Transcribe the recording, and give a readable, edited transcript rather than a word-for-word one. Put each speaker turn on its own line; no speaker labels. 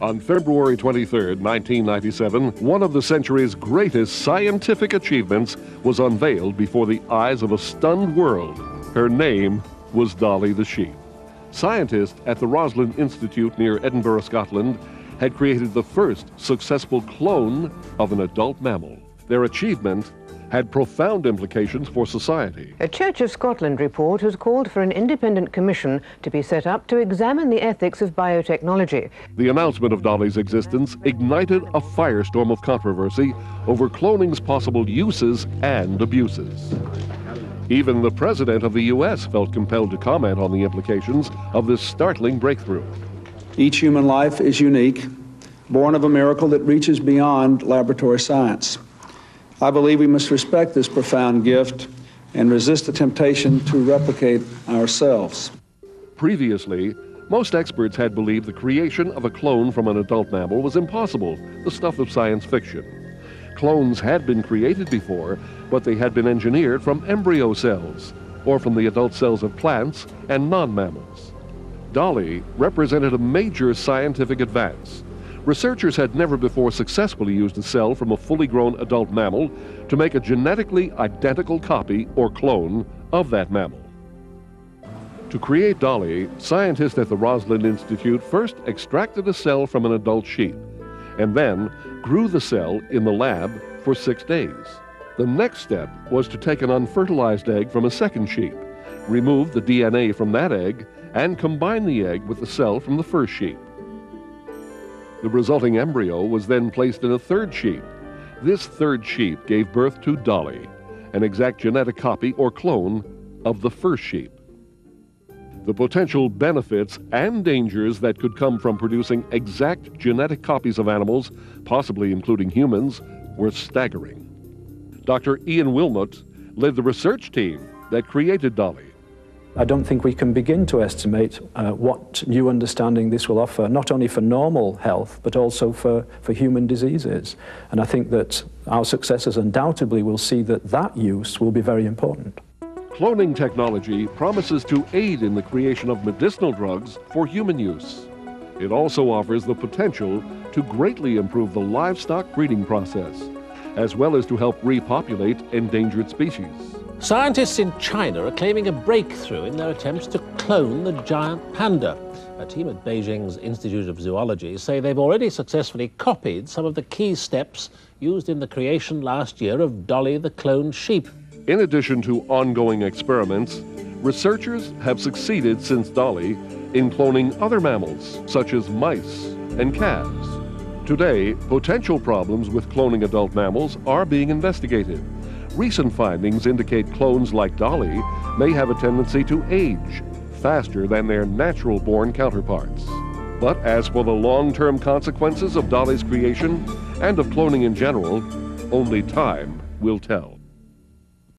On February 23, 1997, one of the century's greatest scientific achievements was unveiled before the eyes of a stunned world. Her name was Dolly the sheep. Scientists at the Roslin Institute near Edinburgh, Scotland, had created the first successful clone of an adult mammal. Their achievement had profound implications for society.
A Church of Scotland report has called for an independent commission to be set up to examine the ethics of biotechnology.
The announcement of Dolly's existence ignited a firestorm of controversy over cloning's possible uses and abuses. Even the President of the U.S. felt compelled to comment on the implications of this startling breakthrough.
Each human life is unique, born of a miracle that reaches beyond laboratory science. I believe we must respect this profound gift and resist the temptation to replicate ourselves.
Previously, most experts had believed the creation of a clone from an adult mammal was impossible, the stuff of science fiction. Clones had been created before, but they had been engineered from embryo cells, or from the adult cells of plants and non-mammals. Dolly represented a major scientific advance. Researchers had never before successfully used a cell from a fully grown adult mammal to make a genetically identical copy or clone of that mammal. To create Dolly, scientists at the Roslin Institute first extracted a cell from an adult sheep and then grew the cell in the lab for 6 days. The next step was to take an unfertilized egg from a second sheep, remove the DNA from that egg, and combine the egg with the cell from the first sheep. The resulting embryo was then placed in a third sheep. This third sheep gave birth to Dolly, an exact genetic copy or clone of the first sheep. The potential benefits and dangers that could come from producing exact genetic copies of animals, possibly including humans, were staggering. Dr. Ian Wilmot led the research team that created Dolly.
I don't think we can begin to estimate what new understanding this will offer, not only for normal health, but also for human diseases. And I think that our successors undoubtedly will see that that use will be very important.
Cloning technology promises to aid in the creation of medicinal drugs for human use. It also offers the potential to greatly improve the livestock breeding process, as well as to help repopulate endangered species.
Scientists in China are claiming a breakthrough in their attempts to clone the giant panda. A team at Beijing's Institute of Zoology say they've already successfully copied some of the key steps used in the creation last year of Dolly the cloned sheep.
In addition to ongoing experiments, researchers have succeeded since Dolly in cloning other mammals, such as mice and calves. Today, potential problems with cloning adult mammals are being investigated. Recent findings indicate clones like Dolly may have a tendency to age faster than their natural-born counterparts. But as for the long-term consequences of Dolly's creation and of cloning in general, only time will tell.